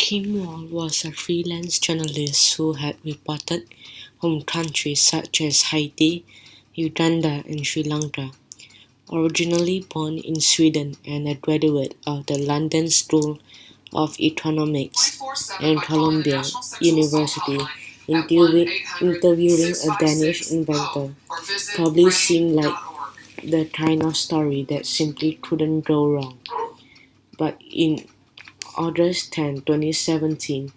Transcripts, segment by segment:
Kim Wall was a freelance journalist who had reported home countries such as Haiti, Uganda, and Sri Lanka. Originally born in Sweden and a graduate of the London School of Economics and Columbia University, interviewing a Danish inventor probably seemed like the kind of story that simply couldn't go wrong. But in August 10, 2017,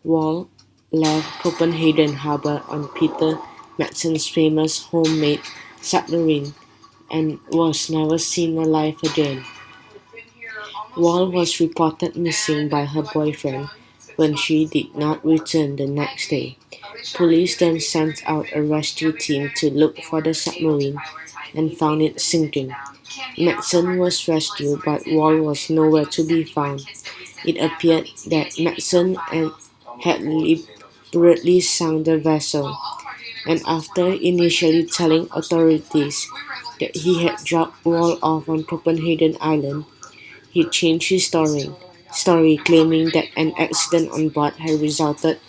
Wall left Copenhagen harbor on Peter Madsen's famous homemade submarine and was never seen alive again. Wall was reported missing by her boyfriend when she did not return the next day. Police then sent out a rescue team to look for the submarine and found it sinking. Madsen was rescued, but Wall was nowhere to be found. It appeared that Madsen had deliberately sunk the vessel, and after initially telling authorities that he had dropped Wall off on Copenhagen Island, he changed his story claiming that an accident on board had resulted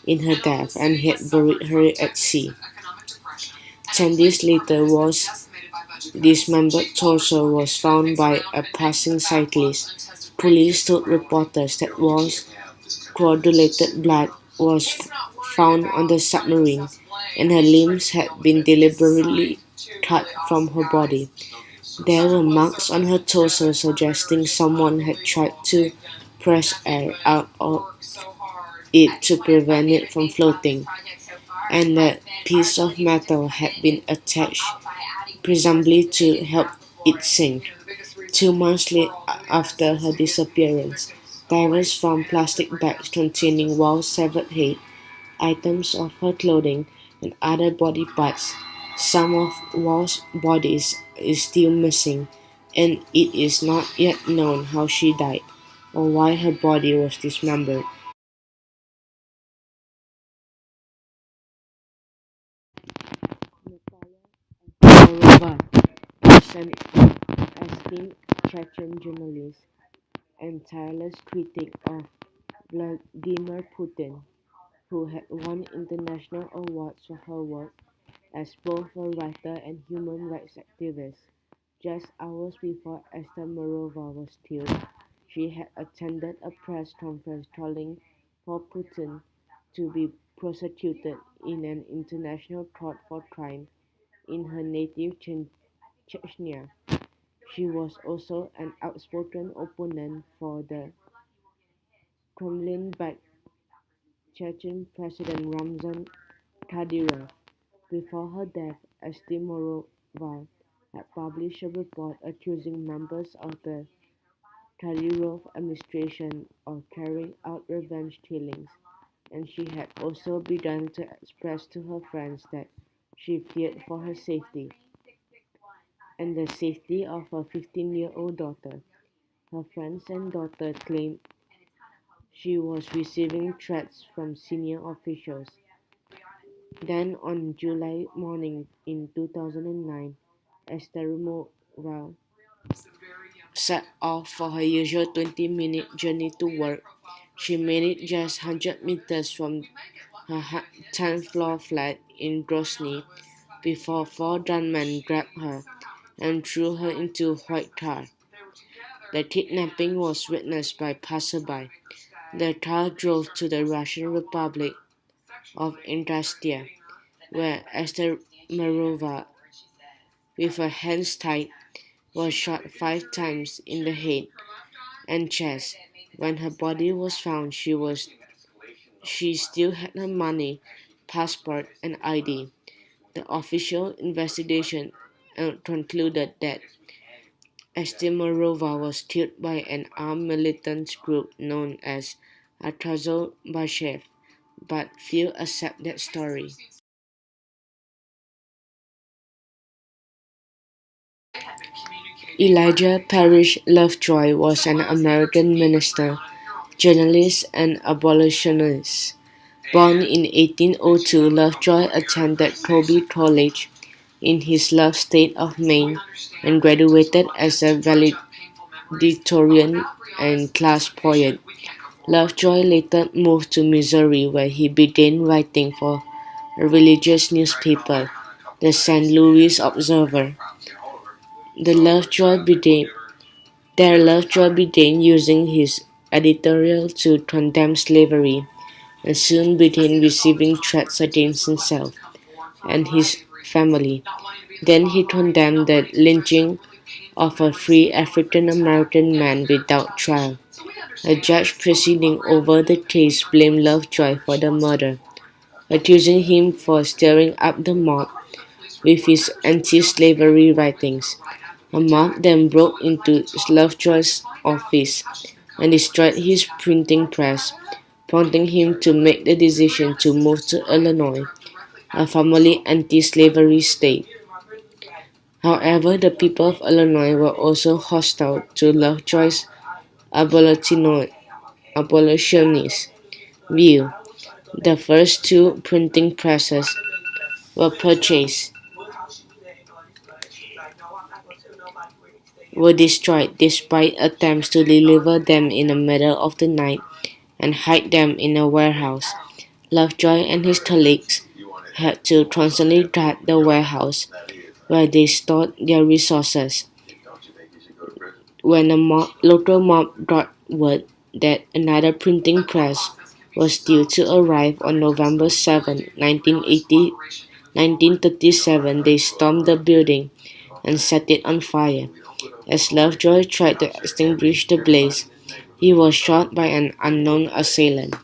in her death and he had buried her at sea. 10 days later, Wall's dismembered torso was found by a passing cyclist. Police told reporters that Wall's coagulated blood was found on the submarine, and her limbs had been deliberately cut from her body. There were marks on her torso suggesting someone had tried to press air out of it to prevent it from floating, and a piece of metal had been attached, presumably to help it sink. 2 months after her disappearance, divers found plastic bags containing Wall's severed head, items of her clothing, and other body parts. Some of Wall's body is still missing, and it is not yet known how she died or why her body was dismembered. Morova was an esteemed Chechen journalist and tireless critic of Vladimir Putin, who had won international awards for her work as both a writer and human rights activist. Just hours before Esther Morova was killed, she had attended a press conference calling for Putin to be prosecuted in an international court for crime in her native Chechnya. She was also an outspoken opponent for the Kremlin-backed Chechen President Ramzan Kadyrov. Before her death, Estimirova had published a report accusing members of the Kadyrov administration of carrying out revenge killings, and she had also begun to express to her friends that she feared for her safety and the safety of her 15-year-old daughter. Her friends and daughter claimed she was receiving threats from senior officials. Then on July morning in 2009, Esterimova set off for her usual 20-minute journey to work. She made it just 100 meters from her 10th floor flat in Grozny before four gunmen grabbed her and threw her into a white car. The kidnapping was witnessed by passersby. The car drove to the Russian Republic of Indrastia, where Esther Marova, with her hands tied, was shot 5 times in the head and chest. When her body was found, she still had her money, passport, and ID. The official investigation concluded that Estimirova was killed by an armed militant group known as Atrazol Bashev, but few accept that story. Elijah Parrish Lovejoy was an American minister, journalist, and abolitionist. Born in 1802, Lovejoy attended Colby College in his love state of Maine and graduated as a valedictorian and class poet. Lovejoy later moved to Missouri where he began writing for a religious newspaper, the St. Louis Observer. The Lovejoy began, There Lovejoy began using his editorial to condemn slavery and soon began receiving threats against himself and his family. Then he condemned the lynching of a free African American man without trial. A judge presiding over the case blamed Lovejoy for the murder, accusing him for stirring up the mob with his anti-slavery writings. A mob then broke into Lovejoy's office and destroyed his printing press, prompting him to make the decision to move to Illinois, a formerly anti-slavery state. However, the people of Illinois were also hostile to Lovejoy's abolitionist view. The first two printing presses were purchased were destroyed despite attempts to deliver them in the middle of the night and hide them in a warehouse. Lovejoy and his colleagues had to constantly guard the warehouse where they stored their resources. When a local mob got word that another printing press was due to arrive on November 7, 1937, they stormed the building and set it on fire. As Lovejoy tried to extinguish the blaze, he was shot by an unknown assailant.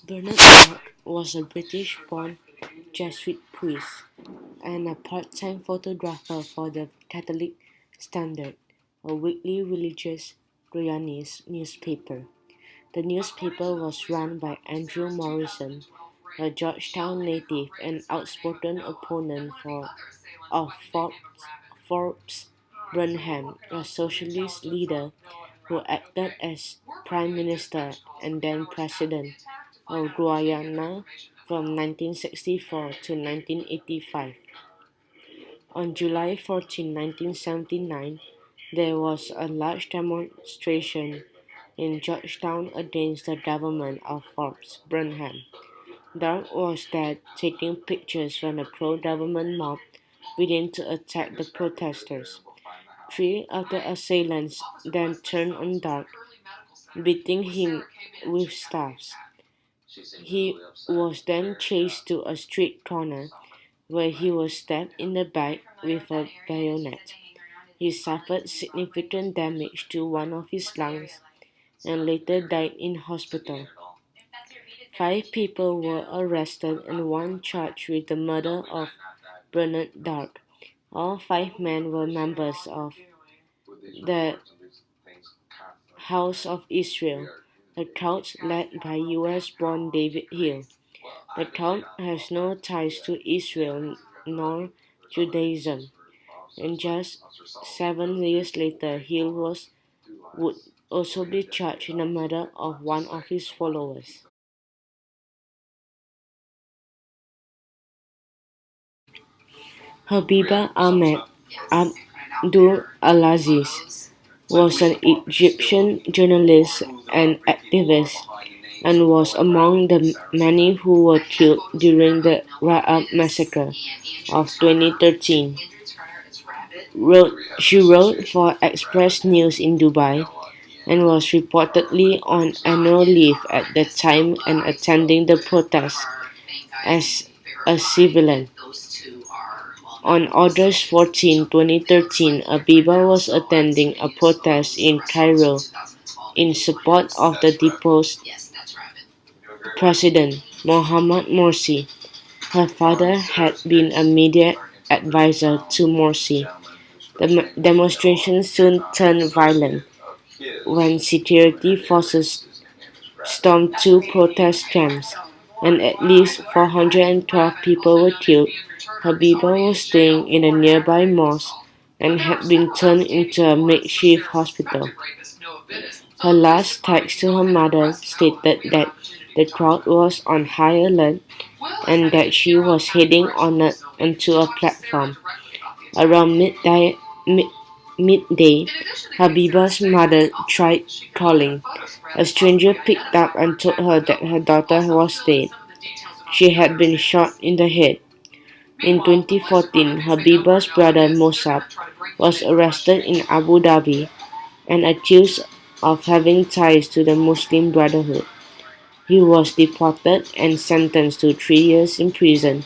Bernard Clark was a British-born Jesuit priest and a part-time photographer for the Catholic Standard, a weekly religious Guyanese newspaper. The newspaper was run by Andrew Morrison, a Georgetown native and outspoken opponent of Forbes Burnham, a socialist leader who acted as Prime Minister and then President of Guyana from 1964 to 1985. On July 14, 1979, there was a large demonstration in Georgetown against the government of Forbes Burnham. Dark was there taking pictures when a pro-government mob began to attack the protesters. Three of the assailants then turned on Dark, beating him with staffs. He was then chased to a street corner where he was stabbed in the back with a bayonet. He suffered significant damage to one of his lungs and later died in hospital. 5 people were arrested and one charged with the murder of Bernard Dark. All 5 men were members of the House of Israel, a cult led by US-born David Hill. The cult has no ties to Israel nor Judaism, and just 7 years later Hill would also be charged in the murder of one of his followers. Habiba Ahmed Abdul Alaziz was an Egyptian journalist and activist and was among the many who were killed during the Ra'ab massacre of 2013. She wrote for Express News in Dubai and was reportedly on annual leave at the time and attending the protest as a civilian. On August 14, 2013, Abiba was attending a protest in Cairo in support of the deposed President Mohamed Morsi. Her father had been a media advisor to Morsi. The demonstration soon turned violent when security forces stormed 2 protest camps, and at least 412 people were killed. Habiba was staying in a nearby mosque and had been turned into a makeshift hospital. Her last text to her mother stated that the crowd was on high alert and that she was heading onto a platform. Around midday, Habiba's mother tried calling. A stranger picked up and told her that her daughter was dead. She had been shot in the head. In 2014, Habiba's brother Mossab was arrested in Abu Dhabi and accused of having ties to the Muslim Brotherhood. He was deported and sentenced to 3 years in prison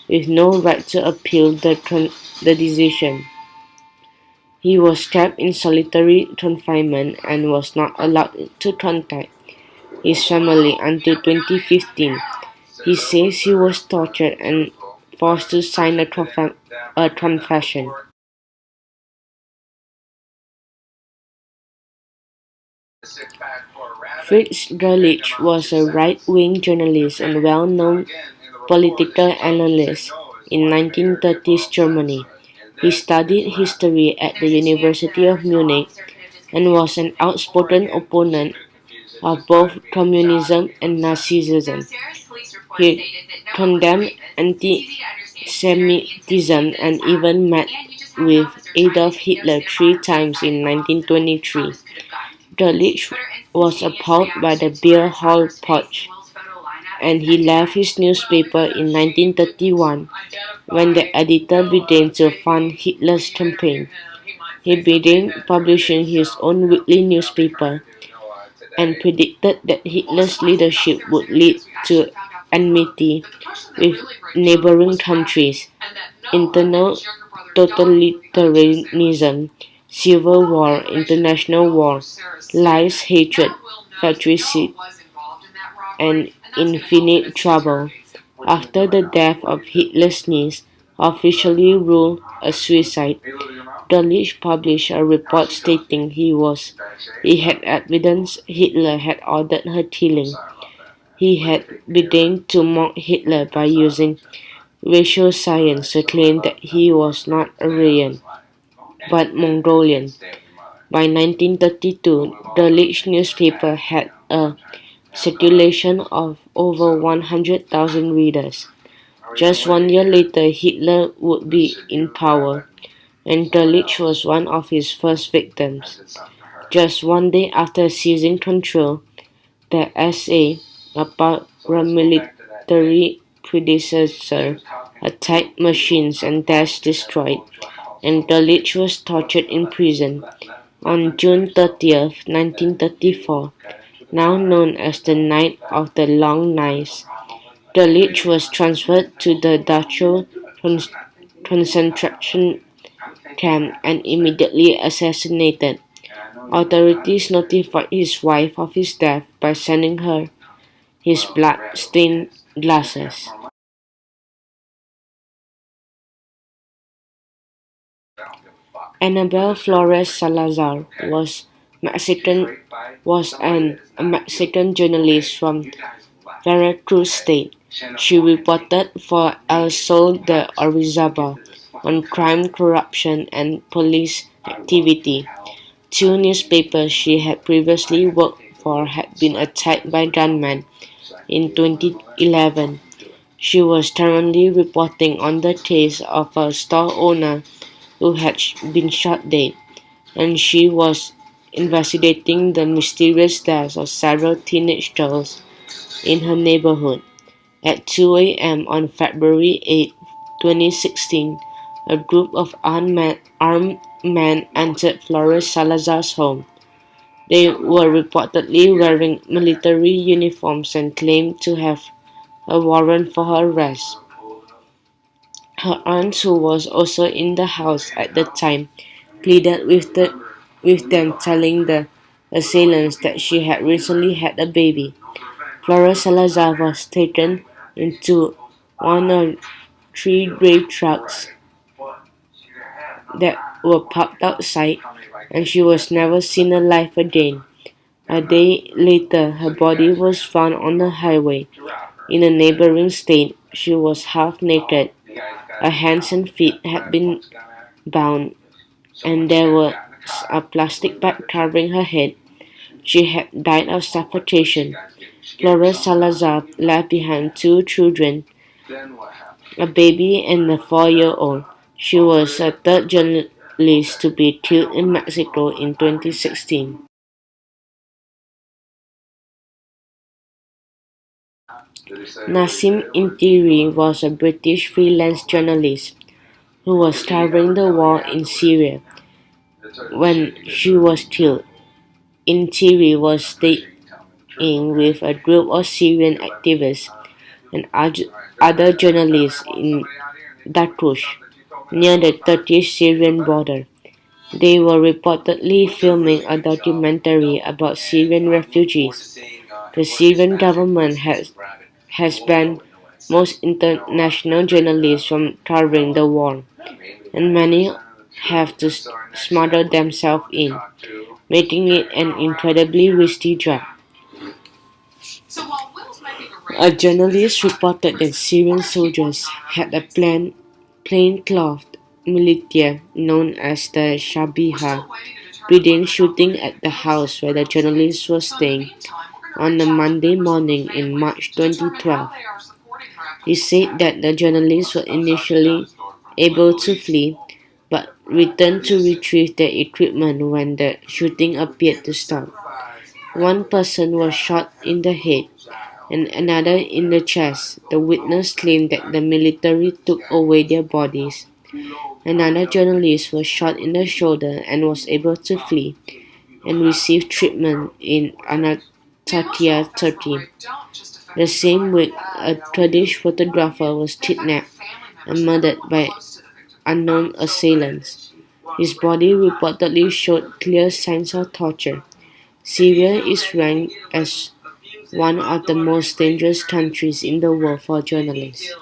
with no right to appeal the decision. He was kept in solitary confinement and was not allowed to contact his family until 2015. He says he was tortured and forced to sign a confession. Fritz Gerlich was a right-wing journalist and well-known political analyst in 1930s Germany. He studied history at the University of Munich and was an outspoken opponent of both communism and Nazism. He condemned anti-Semitism and even met with Adolf Hitler 3 times in 1923. Dulwich was appalled by the beer hall putsch, and he left his newspaper in 1931 when the editor began to fund Hitler's campaign. He began publishing his own weekly newspaper and predicted that Hitler's leadership would lead to enmity with neighboring countries, internal totalitarianism, civil war, international war, lies, hatred, fratricide, and infinite trouble. After the death of Hitler's niece, officially ruled a suicide, Dulwich published a report stating he had evidence Hitler had ordered her killing. He had begun to mock Hitler by using racial science to claim that he was not Aryan, but Mongolian. By 1932, Dulwich's newspaper had a circulation of over 100,000 readers. Just 1 year later, Hitler would be in power, and Dulwich was one of his first victims. Just 1 day after seizing control, the SA, a paramilitary predecessor, attacked machines and Daesh destroyed, and Dulwich was tortured in prison. On June 30, 1934, now known as the Night of the Long Knives, Dulwich was transferred to the Dachau concentration camp and immediately assassinated. Authorities notified his wife of his death by sending her his blood-stained glasses. Anabel Flores Salazar was a Mexican journalist from Veracruz State. She reported for El Sol de Orizaba on crime, corruption, and police activity. 2 newspapers she had previously worked for had been attacked by gunmen in 2011. She was currently reporting on the case of a store owner who had been shot dead, and she was investigating the mysterious deaths of several teenage girls in her neighborhood. At 2 a.m. on February 8, 2016, a group of armed men entered Flores Salazar's home. They were reportedly wearing military uniforms and claimed to have a warrant for her arrest. Her aunt, who was also in the house at the time, pleaded with them, telling the assailants that she had recently had a baby. Flores Salazar was taken into one of 3 gray trucks that were parked outside, and she was never seen alive again. A day later, her body was found on the highway. In a neighboring state, she was half naked. Her hands and feet had been bound, and there was a plastic bag covering her head. She had died of suffocation. Flores Salazar left behind 2 children, a baby and a 4-year-old. She was a third journalist to be killed in Mexico in 2016. Nassim Intiri was a British freelance journalist who was covering the war in Syria when she was killed. Intiri was staying with a group of Syrian activists and other journalists in Dakush, near the Turkish-Syrian border. They were reportedly filming a documentary about Syrian refugees. The Syrian government has banned most international journalists from covering the war, and many have to smother themselves in, making it an incredibly risky job. A journalist reported that Syrian soldiers had a plainclothes militia known as the Shabiha began shooting at the house where the journalist was staying on a Monday morning in March 2012. He said that the journalists were initially able to flee, but returned to retrieve their equipment when the shooting appeared to stop. One person was shot in the head and another in the chest. The witness claimed that the military took away their bodies. Another journalist was shot in the shoulder and was able to flee and receive treatment in Antakya, Turkey. The same week, a Kurdish photographer was kidnapped and murdered by unknown assailants. His body reportedly showed clear signs of torture. Syria is ranked as one of the most dangerous countries in the world for journalists.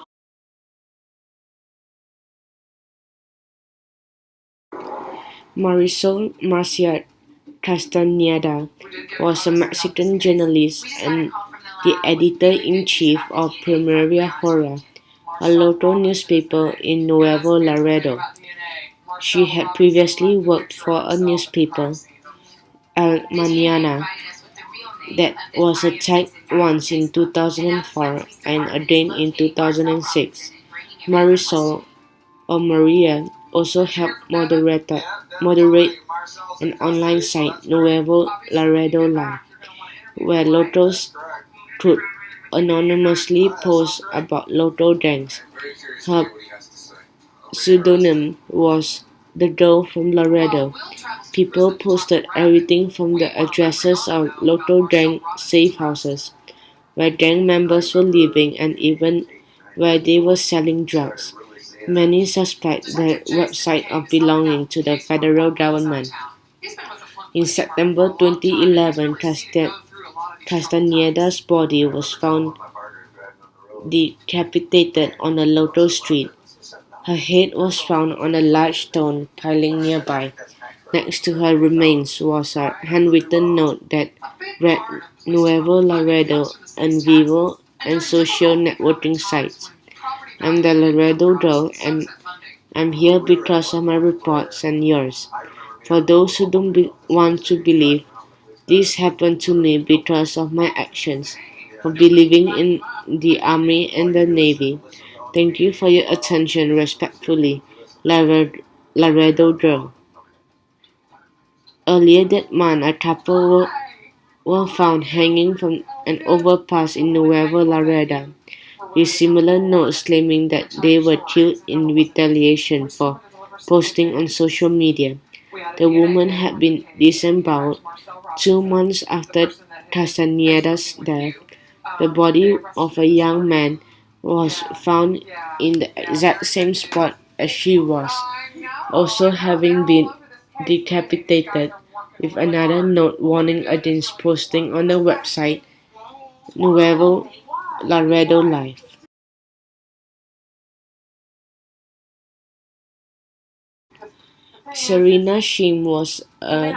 Marisol Marcia Castañeda was a Mexican journalist and the editor-in-chief of Primera Hora, a local newspaper in Nuevo Laredo. She had previously worked for a newspaper, El Mañana, that was attacked once in 2004 and again in 2006. Marisol, or Maria, also helped moderate an online site, Nuevo Laredo Live, where locals could anonymously post about local gangs. Her pseudonym was the Girl from Laredo. People posted everything from the addresses of local gang safe houses, where gang members were living, and even where they were selling drugs. Many suspect the website of belonging to the federal government. In September 2011, Castañeda's body was found decapitated on a local street. Her head was found on a large stone piling nearby. Next to her remains was a handwritten note that read Nuevo Laredo and Vivo and social networking sites. I'm the Laredo girl and I'm here because of my reports and yours. For those who don't want to believe, this happened to me because of my actions, for believing in the Army and the Navy. Thank you for your attention. Respectfully, Laredo girl. Earlier that month, a couple were found hanging from an overpass in Nuevo Laredo, with similar notes claiming that they were killed in retaliation for posting on social media. The woman had been disemboweled 2 months after Castañeda's death. The body of a young man was found in the exact same spot as she was, also having been decapitated, with another note warning against posting on the website Nuevo Laredo Live. Serena Shim was a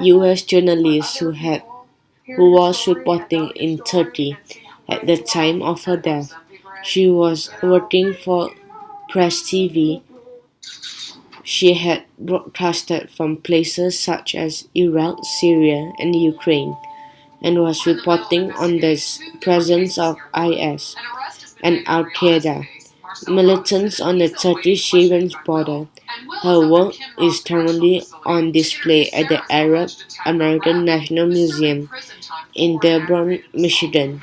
U.S. journalist who was reporting in Turkey at the time of her death. She was working for Press TV. She had broadcasted from places such as Iraq, Syria, and Ukraine, and was reporting on the presence of IS and Al Qaeda. militants on the Turkish-Syrian border. Her work is currently on display at the Arab American National Museum in Dearborn, Michigan.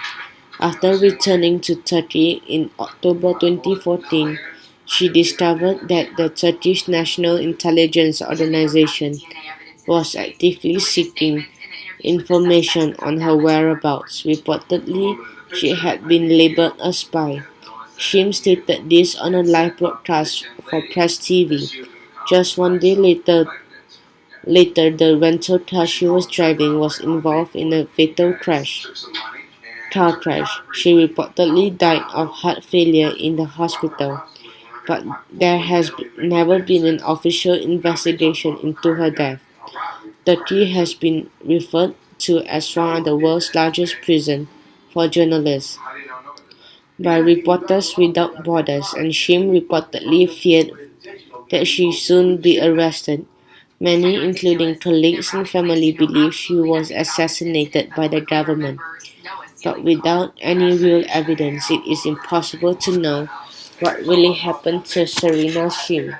After returning to Turkey in October 2014, she discovered that the Turkish National Intelligence Organization was actively seeking information on her whereabouts. Reportedly, she had been labeled a spy. Shim stated this on a live broadcast for Press TV. Just one day later, the rental car she was driving was involved in a fatal car crash. She reportedly died of heart failure in the hospital, but there has never been an official investigation into her death. Turkey has been referred to as one of the world's largest prisons for journalists by Reporters Without Borders, and Shim reportedly feared that she soon be arrested. Many, including colleagues and family, believe she was assassinated by the government, but without any real evidence, it is impossible to know what really happened to Serena Shim.